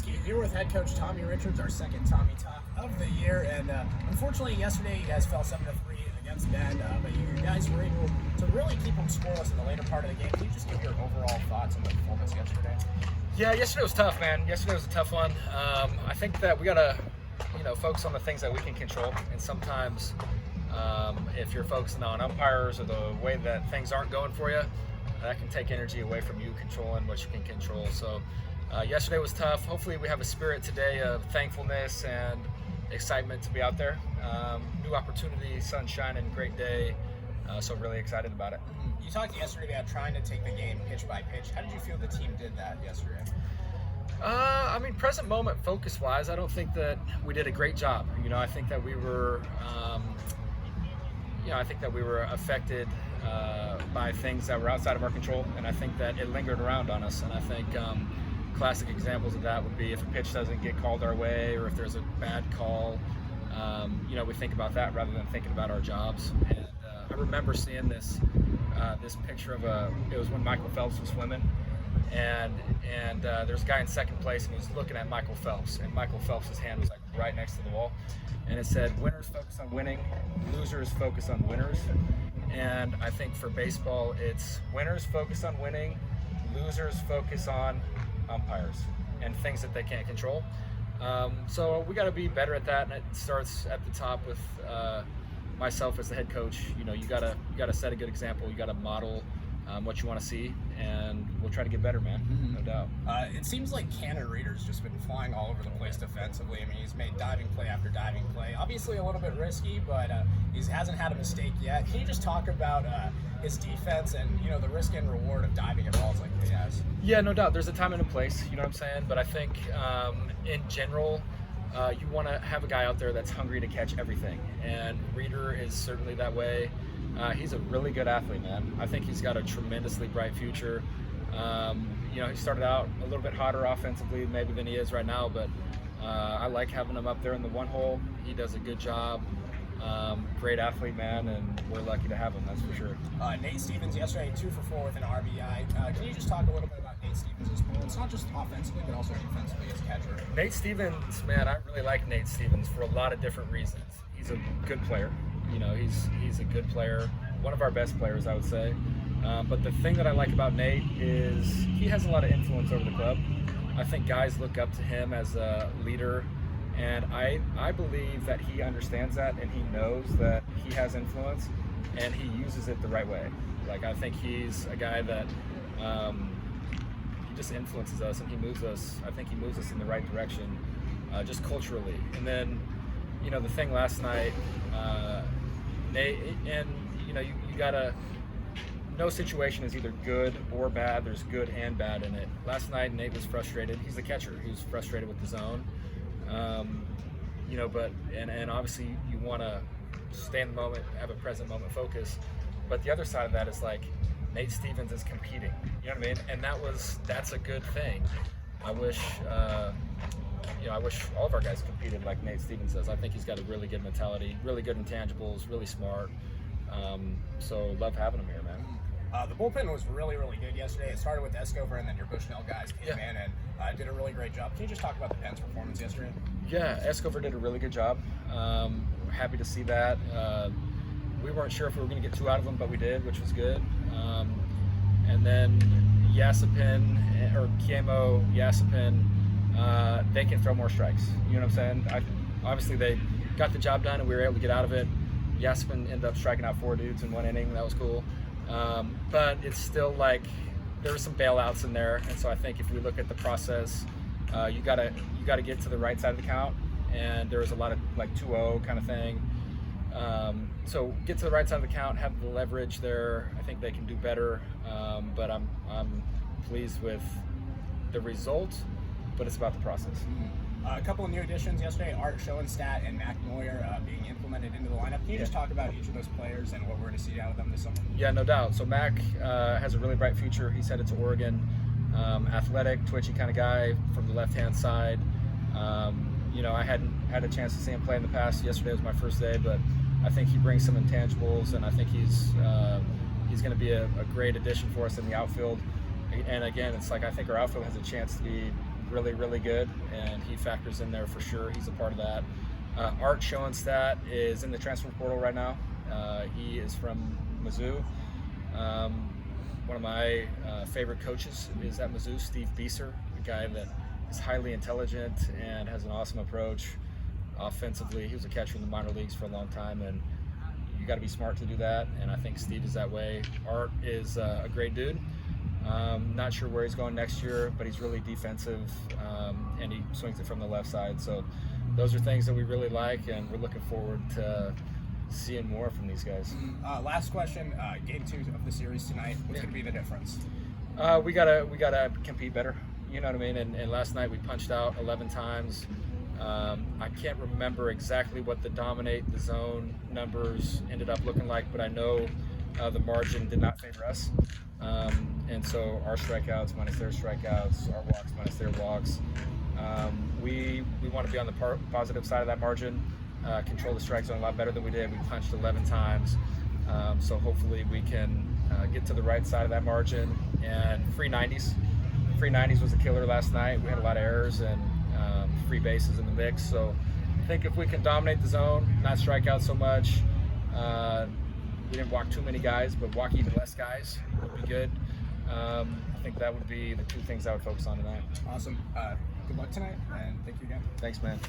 Jaercki here with head coach Tommy Richards, our second Tommy Talk of the year. And unfortunately, yesterday you guys fell 7-3 against Bend, but you guys were able to really keep them scoreless in the later part of the game. Can you just give your overall thoughts on the performance yesterday? Yeah, yesterday was tough, man. Yesterday was a tough one. I think that we gotta, focus on the things that we can control. And sometimes, if you're focusing on umpires or the way that things aren't going for you, that can take energy away from you controlling what you can control. So yesterday was tough. Hopefully we have a spirit today of thankfulness and excitement to be out there. New opportunity, sun shining, great day. So really excited about it. You talked yesterday about trying to take the game pitch by pitch. How did you feel the team did that yesterday? Present moment focus-wise, I don't think that we did a great job. I think that we were, affected by things that were outside of our control, and I think that it lingered around on us. And I think classic examples of that would be if a pitch doesn't get called our way, or if there's a bad call. We think about that rather than thinking about our jobs. And I remember seeing this picture of it was when Michael Phelps was swimming, and there's a guy in second place, and he's looking at Michael Phelps, and Michael Phelps' hand was like right next to the wall, and it said, "Winners focus on winning, losers focus on winners." And I think for baseball, it's winners focus on winning, losers focus on umpires and things that they can't control. So we got to be better at that, and it starts at the top with myself as the head coach. You gotta set a good example. You gotta model what you want to see, and we'll try to get better, man. No doubt. It seems like Cannon Reeder's just been flying all over the place defensively. He's made diving play after diving play. Obviously a little bit risky, but he hasn't had a mistake yet. Can you just talk about his defense and the risk and reward of diving at balls like he has? Yeah, no doubt. There's a time and a place. You know what I'm saying? But I think in general, you want to have a guy out there that's hungry to catch everything, and Reeder is certainly that way. He's a really good athlete, man. I think he's got a tremendously bright future. He started out a little bit hotter offensively maybe than he is right now, but I like having him up there in the one hole. He does a good job. Great athlete, man, and we're lucky to have him, that's for sure. Nate Stevens yesterday, 2 for 4 with an RBI. Can you just talk a little bit about Nate Stevens' performance, not just offensively, but also defensively as catcher? Nate Stevens, man, I really like Nate Stevens for a lot of different reasons. He's a good player. He's a good player, one of our best players, I would say. But the thing that I like about Nate is he has a lot of influence over the club. I think guys look up to him as a leader, and I believe that he understands that, and he knows that he has influence, and he uses it the right way. I think he's a guy that he just influences us, and he moves us. I think he moves us in the right direction, just culturally. And then, the thing last night, Nate, and you gotta. No situation is either good or bad. There's good and bad in it. Last night, Nate was frustrated. He's the catcher. He was frustrated with the zone. But obviously you want to stay in the moment, have a present moment focus. But the other side of that is Nate Stevens is competing. You know what I mean? And that's a good thing. I wish all of our guys competed like Nate Stevens does. I think he's got a really good mentality, really good intangibles, really smart. So love having him here, man. The bullpen was really, really good yesterday. It started with Escobar, and then your Bushnell guys came in and did a really great job. Can you just talk about the Penn's performance yesterday? Yeah, Escobar did a really good job. Happy to see that. We weren't sure if we were going to get 2 out of them, but we did, which was good. And then Yasipin, or Kiemo, Yasipin, they can throw more strikes. You know what I'm saying? Obviously, they got the job done, and we were able to get out of it. Yasipin ended up striking out 4 dudes in 1 inning. That was cool. But it's still there were some bailouts in there, and so I think if we look at the process, you gotta get to the right side of the count, and there was a lot of 2-0 kind of thing. So get to the right side of the count, have the leverage there. I think they can do better, but I'm pleased with the result, but it's about the process. A couple of new additions yesterday, Art Schoenstatt and Mac Moyer being implemented into the lineup. Can you just talk about each of those players and what we're going to see out of them this summer? Yeah, no doubt. So Mac has a really bright future. He's headed to Oregon. Athletic, twitchy kind of guy from the left-hand side. I hadn't had a chance to see him play in the past. Yesterday was my first day, but I think he brings some intangibles, and I think he's going to be a great addition for us in the outfield. And again, it's I think our outfield has a chance to be really, really good, and he factors in there for sure. He's a part of that. Art Schoenstatt is in the transfer portal right now. He is from Mizzou. One of my favorite coaches is at Mizzou, Steve Bieser, a guy that is highly intelligent and has an awesome approach offensively. He was a catcher in the minor leagues for a long time, and you got to be smart to do that, and I think Steve is that way. Art is a great dude. Not sure where he's going next year, but he's really defensive, and he swings it from the left side. So those are things that we really like, and we're looking forward to seeing more from these guys. Last question, game 2 of the series tonight. What's going to be the difference? We gotta compete better. You know what I mean? And last night we punched out 11 times. I can't remember exactly what the dominate the zone numbers ended up looking like, but I know the margin did not favor us. And so our strikeouts minus their strikeouts, our walks minus their walks. We want to be on the positive side of that margin, control the strike zone a lot better than we did. We punched 11 times. So hopefully we can get to the right side of that margin, and free 90s. Free 90s was a killer last night. We had a lot of errors and free bases in the mix. So I think if we can dominate the zone, not strike out so much, we didn't walk too many guys, but walk even less guys would be good. I think that would be the 2 things I would focus on tonight. Awesome. Good luck tonight, and thank you again. Thanks, man.